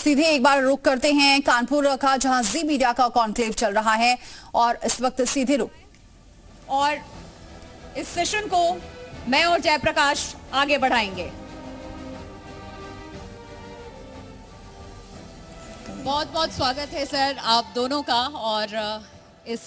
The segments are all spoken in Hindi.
सीधे एक बार रुक करते हैं कानपुर का, जहां जी मीडिया का कॉन्क्लेव चल रहा है और इस वक्त सीधे रुक और इस सेशन को मैं और जयप्रकाश आगे बढ़ाएंगे। बहुत बहुत स्वागत है सर आप दोनों का। और इस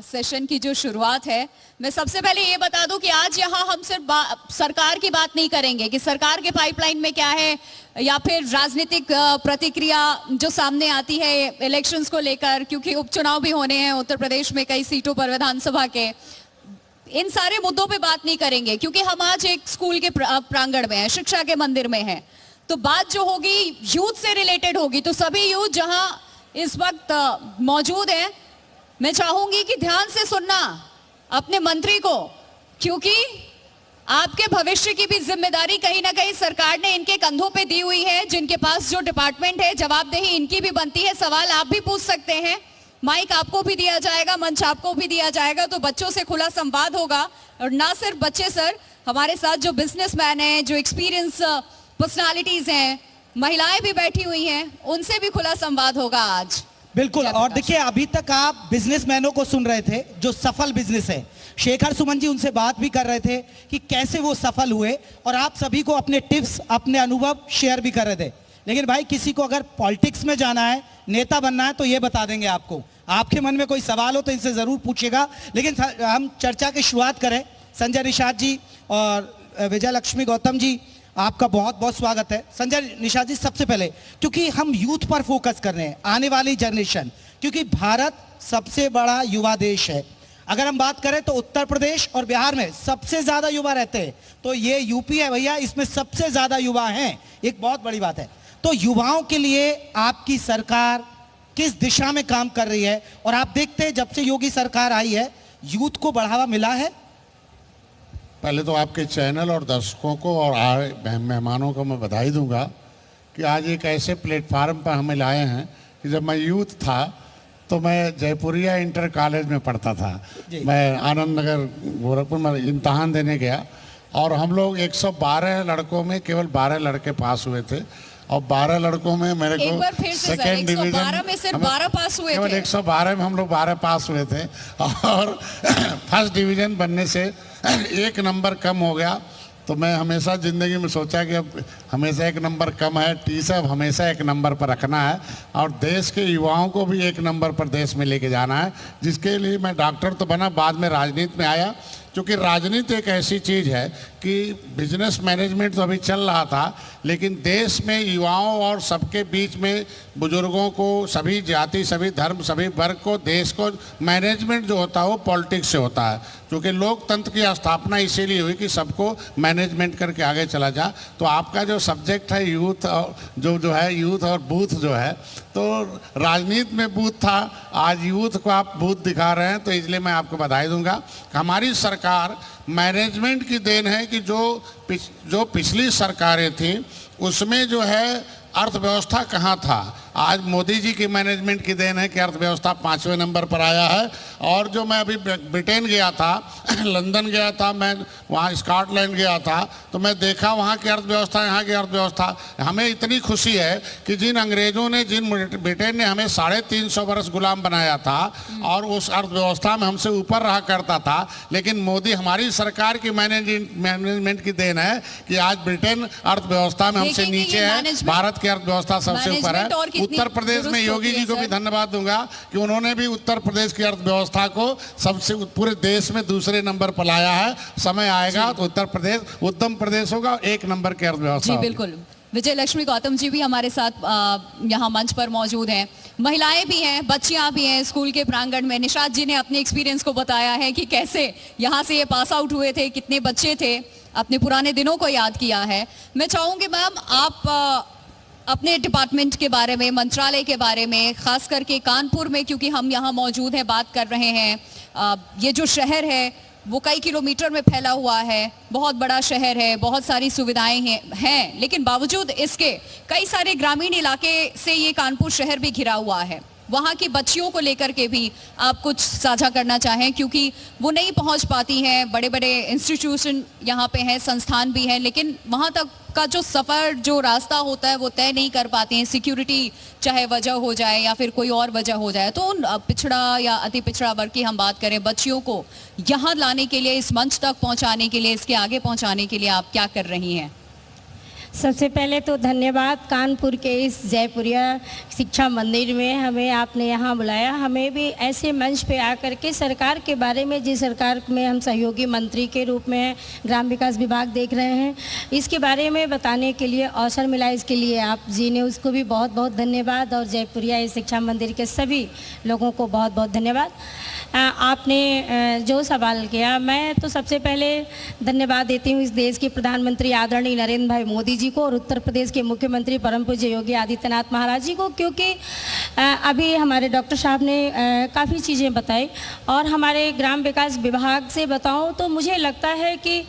सेशन की जो शुरुआत है, मैं सबसे पहले ये बता दूं कि आज यहाँ हम सिर्फ सरकार की बात नहीं करेंगे कि सरकार के पाइपलाइन में क्या है या फिर राजनीतिक प्रतिक्रिया जो सामने आती है इलेक्शंस को लेकर, क्योंकि उपचुनाव भी होने हैं उत्तर प्रदेश में कई सीटों पर विधानसभा के। इन सारे मुद्दों पे बात नहीं करेंगे क्योंकि हम आज एक स्कूल के प्रांगण में हैं, शिक्षा के मंदिर में हैं। तो बात जो होगी यूथ से रिलेटेड होगी। तो सभी यूथ जहां इस वक्त मौजूद हैं, मैं चाहूंगी कि ध्यान से सुनना अपने मंत्री को, क्योंकि आपके भविष्य की भी जिम्मेदारी कहीं ना कहीं सरकार ने इनके कंधों पे दी हुई है। जिनके पास जो डिपार्टमेंट है, जवाबदेही इनकी भी बनती है। सवाल आप भी पूछ सकते हैं, माइक आपको भी दिया जाएगा, मंच आपको भी दिया जाएगा। तो बच्चों से खुला संवाद होगा। और ना सिर्फ बच्चे सर, हमारे साथ जो बिजनेसमैन हैं, जो एक्सपीरियंस पर्सनालिटीज हैं, महिलाएं भी बैठी हुई हैं, उनसे भी खुला संवाद होगा आज। बिल्कुल। और देखिए, अभी तक आप बिजनेसमैनों को सुन रहे थे जो सफल बिजनेस है। शेखर सुमन जी उनसे बात भी कर रहे थे कि कैसे वो सफल हुए, और आप सभी को अपने टिप्स, अपने अनुभव शेयर भी कर रहे थे। लेकिन भाई, किसी को अगर पॉलिटिक्स में जाना है, नेता बनना है, तो ये बता देंगे आपको। आपके मन में कोई सवाल हो तो इनसे जरूर पूछिएगा। लेकिन हम चर्चा की शुरुआत करें। संजय निषाद जी और विजय लक्ष्मी गौतम जी, आपका बहुत बहुत स्वागत है। संजय निषाद जी, सबसे पहले, क्योंकि हम यूथ पर फोकस कर रहे हैं, आने वाली जनरेशन, क्योंकि भारत सबसे बड़ा युवा देश है। अगर हम बात करें तो उत्तर प्रदेश और बिहार में सबसे ज्यादा युवा रहते हैं, तो ये यूपी है भैया, इसमें सबसे ज्यादा युवा हैं। एक बहुत बड़ी बात है। तो युवाओं के लिए आपकी सरकार किस दिशा में काम कर रही है? और आप देखते हैं, जब से योगी सरकार आई है, यूथ को बढ़ावा मिला है? पहले तो आपके चैनल और दर्शकों को और आए मेहमानों को मैं बधाई दूंगा कि आज एक ऐसे प्लेटफार्म पर हमें लाए हैं कि जब मैं यूथ था तो मैं जयपुरिया इंटर कॉलेज में पढ़ता था। मैं आनंद नगर गोरखपुर में इम्तहान देने गया और हम लोग 112 लड़कों में केवल 12 लड़के पास हुए थे। और 12 लड़कों में मेरे को सेकेंड डिवीजन, 112 में सिर्फ 12 पास हुए केवल थे। 112 में हम लोग 12 पास हुए थे और फर्स्ट डिवीजन बनने से एक नंबर कम हो गया। तो मैं हमेशा ज़िंदगी में सोचा कि अब हमेशा एक नंबर कम है, टीचर अब हमेशा एक नंबर पर रखना है और देश के युवाओं को भी एक नंबर पर देश में लेके जाना है। जिसके लिए मैं डॉक्टर तो बना, बाद में राजनीति में आया, क्योंकि राजनीति एक ऐसी चीज़ है कि बिजनेस मैनेजमेंट तो अभी चल रहा था, लेकिन देश में युवाओं और सबके बीच में बुजुर्गों को, सभी जाति, सभी धर्म, सभी वर्ग को, देश को मैनेजमेंट जो होता है वो पॉलिटिक्स से होता है। क्योंकि लोकतंत्र की स्थापना इसीलिए हुई कि सबको मैनेजमेंट करके आगे चला जा। तो आपका जो सब्जेक्ट है यूथ, और जो है यूथ और बूथ जो है, तो राजनीति में बूथ था, आज यूथ को आप बूथ दिखा रहे हैं। तो इसलिए मैं आपको बधाई दूंगा। हमारी सरकार मैनेजमेंट की देन है कि जो पिछली सरकारें थीं उसमें जो है अर्थव्यवस्था कहाँ था। आज मोदी जी की मैनेजमेंट की देन है कि अर्थव्यवस्था 5वें नंबर पर आया है। और जो मैं अभी ब्रिटेन गया था, लंदन गया था, मैं वहाँ स्कॉटलैंड गया था, तो मैं देखा वहाँ की अर्थव्यवस्था, यहाँ की अर्थव्यवस्था। हमें इतनी खुशी है कि जिन अंग्रेज़ों ने, जिन ब्रिटेन ने हमें 350 वर्ष गुलाम बनाया था और उस अर्थव्यवस्था में हमसे ऊपर रहा करता था, लेकिन मोदी, हमारी सरकार की मैनेजमेंट की देन है कि आज ब्रिटेन अर्थव्यवस्था में हमसे नीचे है, भारत की अर्थव्यवस्था सबसे ऊपर है। उत्तर प्रदेश में योगी जी को भी धन्यवाद दूंगा कि उन्होंने भी उत्तर प्रदेश की अर्थव्यवस्था को सबसे पूरे देश में दूसरे नंबर पर लाया है। समय आएगा तो उत्तर प्रदेश उत्तम प्रदेश होगा, एक नंबर की अर्थव्यवस्था। जी बिल्कुल। विजय लक्ष्मी गौतम जी भी हमारे साथ यहाँ मंच पर मौजूद हैं। महिलाएं भी हैं, बच्चियां भी हैं स्कूल के प्रांगण में। निषाद जी ने अपने एक्सपीरियंस को बताया है कि कैसे यहाँ से ये पास आउट हुए थे, कितने बच्चे थे, अपने पुराने दिनों को याद किया है। मैं चाहूँगी मैम, आप अपने डिपार्टमेंट के बारे में, मंत्रालय के बारे में, खास करके कानपुर में, क्योंकि हम यहाँ मौजूद हैं, बात कर रहे हैं। ये जो शहर है वो कई किलोमीटर में फैला हुआ है, बहुत बड़ा शहर है, बहुत सारी सुविधाएं हैं, लेकिन बावजूद इसके कई सारे ग्रामीण इलाके से ये कानपुर शहर भी घिरा हुआ है। वहाँ की बच्चियों को लेकर के भी आप कुछ साझा करना चाहें, क्योंकि वो नहीं पहुँच पाती हैं, बड़े बड़े इंस्टीट्यूशन यहाँ पे हैं, संस्थान भी हैं, लेकिन वहाँ तक का जो सफ़र, जो रास्ता होता है वो तय नहीं कर पाते हैं। सिक्योरिटी चाहे वजह हो जाए या फिर कोई और वजह हो जाए, तो उन पिछड़ा या अति पिछड़ा वर्ग की हम बात करें, बच्चियों को यहाँ लाने के लिए, इस मंच तक पहुँचाने के लिए, इसके आगे पहुँचाने के लिए आप क्या कर रही हैं? सबसे पहले तो धन्यवाद कानपुर के इस जयपुरिया शिक्षा मंदिर में हमें आपने यहाँ बुलाया। हमें भी ऐसे मंच पे आकर के सरकार के बारे में, जिस सरकार में हम सहयोगी मंत्री के रूप में ग्राम विकास विभाग देख रहे हैं, इसके बारे में बताने के लिए अवसर मिला, इसके लिए आप जी ने उसको भी बहुत बहुत धन्यवाद, और जयपुरिया शिक्षा मंदिर के सभी लोगों को बहुत बहुत धन्यवाद। आपने जो सवाल किया, मैं तो सबसे पहले धन्यवाद देती हूँ इस देश के प्रधानमंत्री आदरणीय नरेंद्र भाई मोदी जी को और उत्तर प्रदेश के मुख्यमंत्री परम पूज्य योगी आदित्यनाथ महाराज जी को, क्योंकि अभी हमारे डॉक्टर साहब ने काफ़ी चीज़ें बताई, और हमारे ग्राम विकास विभाग से बताऊं तो मुझे लगता है कि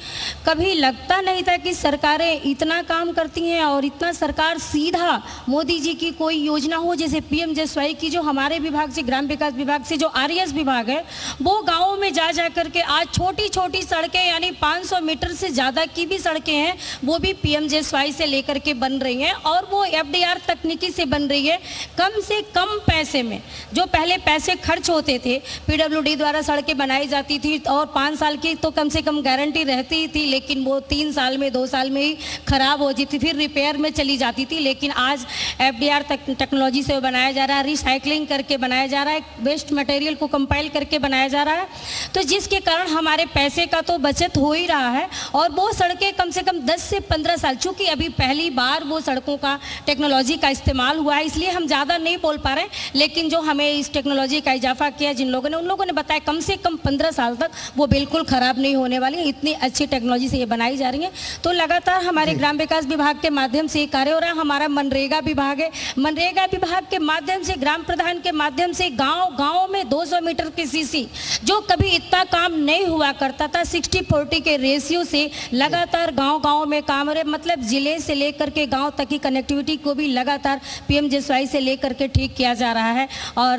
कभी लगता नहीं था कि सरकारें इतना काम करती हैं और इतना सरकार सीधा मोदी जी की कोई योजना हो, जैसे PM-JSY की, जो हमारे विभाग से, ग्राम विकास विभाग से जो RES विभाग है, वो गाँवों में जा करके आज छोटी छोटी सड़कें, यानी 500 मीटर से ज़्यादा की भी सड़कें हैं, वो भी PM-JSY से लेकर के बन रही हैं, और वो FDR तकनीकी से बन रही है। कम से कम पैसे में, जो पहले पैसे खर्च होते थे, PWD द्वारा सड़कें बनाई जाती थी और 5 साल की तो कम से कम गारंटी रहती थी, लेकिन वो 3 साल में, 2 साल में ही खराब हो जाती थी, फिर रिपेयर में चली जाती थी। लेकिन आज FDR टेक्नोलॉजी से बनाया जा रहा है, रिसाइकलिंग करके बनाया जा रहा है, वेस्ट मटेरियल को कंपाइल करके बनाया जा रहा है, तो जिसके कारण हमारे पैसे का तो बचत हो ही रहा है। और वो सड़कें कम से कम 10 से 15 साल, चूँकि अभी पहली बार वो सड़कों का टेक्नोलॉजी का इस्तेमाल हुआ है, इसलिए हम ज़्यादा नहीं बोल पा रहे, लेकिन जो हमें इस टेक्नोलॉजी का इजाफा किया जिन लोगों ने, उन लोगों ने बताया कम से कम 15 साल तक वो बिल्कुल ख़राब नहीं होने वाली है, इतनी अच्छी टेक्नोलॉजी से ये बनाई जा रही है। तो लगातार हमारे ग्राम विकास विभाग के माध्यम से कार्य हो रहा है। हमारा मनरेगा विभाग है, मनरेगा विभाग के माध्यम से, ग्राम प्रधान के माध्यम से गाँव में 200 मीटर की CC, जो कभी इतना काम नहीं हुआ करता था, 60-40 के रेशियो से लगातार गांव में काम हो रहे, मतलब जिले से लेकर के गांव तक की कनेक्टिविटी को भी लगातार PM-JSY से लेकर के ठीक किया जा रहा है। और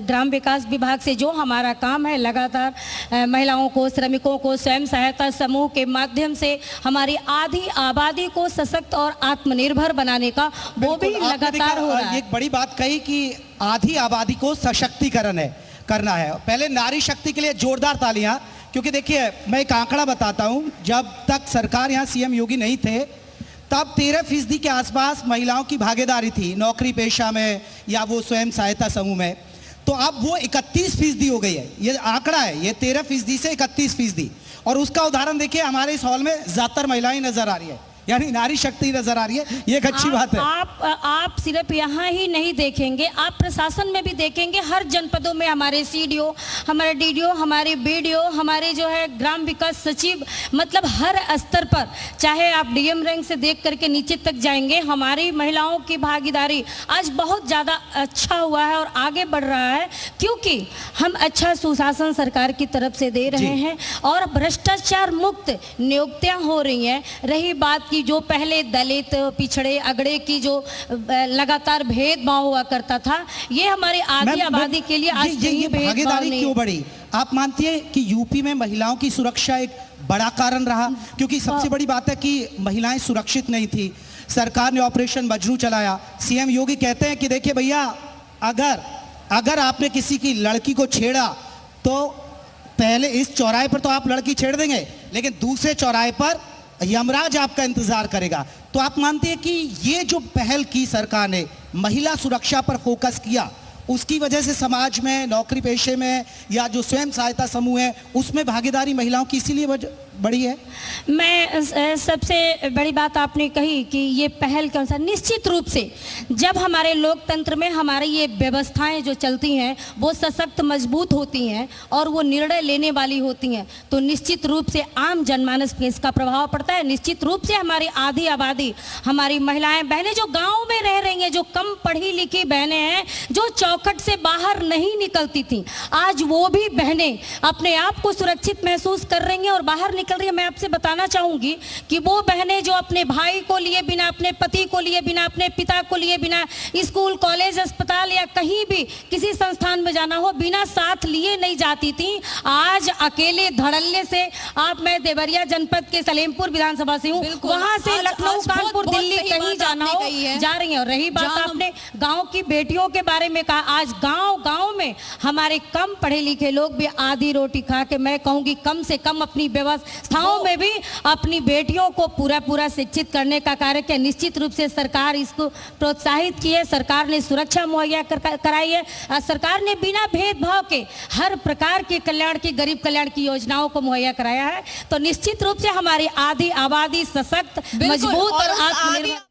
ग्राम विकास विभाग से जो हमारा काम है, लगातार महिलाओं को, श्रमिकों को स्वयं सहायता समूह के माध्यम से हमारी आधी आबादी को सशक्त और आत्मनिर्भर बनाने का, वो भी लगातार हो रहा है। एक बड़ी बात कही कि आधी आबादी को सशक्तिकरण करना है। पहले नारी शक्ति के लिए जोरदार तालियां, क्योंकि देखिए मैं एक आंकड़ा बताता हूं, जब तक सरकार यहाँ CM योगी नहीं थे तब 13% के आसपास महिलाओं की भागीदारी थी नौकरी पेशा में या वो स्वयं सहायता समूह में, तो अब वो 31% हो गई है। ये आंकड़ा है, ये 13% से 31%। और उसका उदाहरण देखिए, हमारे इस हॉल में ज़्यादातर महिलाएं नजर आ रही है, यानी नारी शक्ति नजर आ रही है, ये एक अच्छी बात है। आप सिर्फ यहाँ ही नहीं देखेंगे, आप प्रशासन में भी देखेंगे, हर जनपदों में हमारे CDO, हमारे DDO, हमारे BDO, हमारे जो है ग्राम विकास सचिव, मतलब हर स्तर पर, चाहे आप DM रैंक से देख करके नीचे तक जाएंगे, हमारी महिलाओं की भागीदारी आज बहुत ज़्यादा अच्छा हुआ है और आगे बढ़ रहा है, क्योंकि हम अच्छा सुशासन सरकार की तरफ से दे रहे हैं और भ्रष्टाचार मुक्त नियुक्तियाँ हो रही हैं। रही बात की जो पहले दलित, पिछड़े, अगड़े की जो लगातार भेदभाव हुआ करता था, ये हमारी आधी आबादी के लिए आज ये भागीदारी क्यों बढ़ी? आप मानती है कि यूपी में महिलाओं की सुरक्षा एक बड़ा कारण रहा? क्योंकि सबसे बड़ी बात है कि महिलाएं सुरक्षित नहीं थी, सरकार ने ऑपरेशन बजरू चलाया। CM योगी कहते हैं कि देखिए भैया, अगर आपने किसी की लड़की को छेड़ा तो पहले इस चौराहे पर तो आप लड़की छेड़ देंगे, लेकिन दूसरे चौराहे पर यमराज आपका इंतजार करेगा। तो आप मानते हैं कि ये जो पहल की सरकार ने, महिला सुरक्षा पर फोकस किया, उसकी वजह से समाज में, नौकरी पेशे में या जो स्वयं सहायता समूह है उसमें भागीदारी महिलाओं की इसीलिए बढ़ी है? मैं सबसे बड़ी बात आपने कही कि ये पहल के अनुसार निश्चित रूप से जब हमारे लोकतंत्र में हमारी ये व्यवस्थाएं जो चलती हैं वो सशक्त, मजबूत होती हैं और वो निर्णय लेने वाली होती हैं, तो निश्चित रूप से आम जनमानस पे इसका प्रभाव पड़ता है। निश्चित रूप से हमारी आधी आबादी, हमारी महिलाएं, बहनें जो गाँव में रह रही हैं, जो कम पढ़ी लिखी बहनें हैं, जो चौखट से बाहर नहीं निकलती थी, आज वो भी बहनें अपने आप को सुरक्षित महसूस कर रही हैं और बाहर निकल रही है। मैं आपसे बताना चाहूंगी कि वो बहनें जो अपने भाई को लिए बिना, अपने पति को लिए बिना, अपने पिता को लिए बिना स्कूल, कॉलेज, अस्पताल या कहीं भी किसी संस्थान में जाना हो बिना साथ लिए नहीं जाती थी, आज अकेले धड़ल्ले से मैं देवरिया जनपद के सलेमपुर विधानसभा से हूँ, वहां से लखनऊ, कानपुर, दिल्ली कहीं जाना हो जा रही है। और रही बात आपने गांव की बेटियों के बारे में कहा, आज गांव में हमारे कम पढ़े लिखे लोग भी आधी रोटी खा के, मैं कहूंगी कम से कम अपनी व्यवस्थाओं में भी अपनी बेटियों को पूरा शिक्षित करने का कार्य किया। निश्चित रूप से सरकार इसको प्रोत्साहित की है, सरकार ने सुरक्षा मुहैया कराई है, सरकार ने बिना भेदभाव के हर प्रकार के कल्याण की, गरीब कल्याण की योजनाओं को मुहैया कराया है। तो निश्चित रूप से हमारी आधी आबादी सशक्त, मजबूत और आत्मनिर्भर